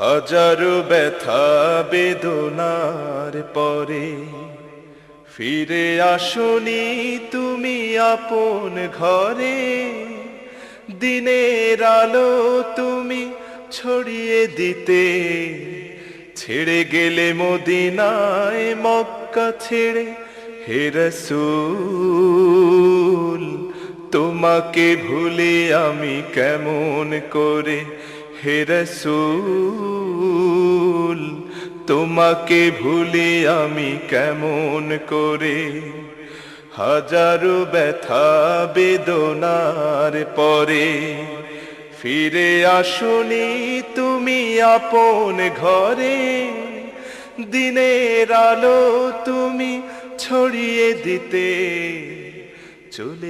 হাজারো ব্যথা বেদনার পরে ফিরে আসনি তুমি আপন ঘরে। দিনের আলো তুমি ছড়িয়ে দিতে ছেড়ে গেলে মদিনায় মক্কা ছেড়ে। হে রাসূল তোমাকে ভুলে আমি কেমন করে, হে রাসূল তোমাকে ভুলে আমি কেমন করে। হাজারো ব্যথা বেদনার পরে ফিরে আসনি তুমি আপন ঘরে। দিনের আলো তুমি ছড়িয়ে দিতে চলে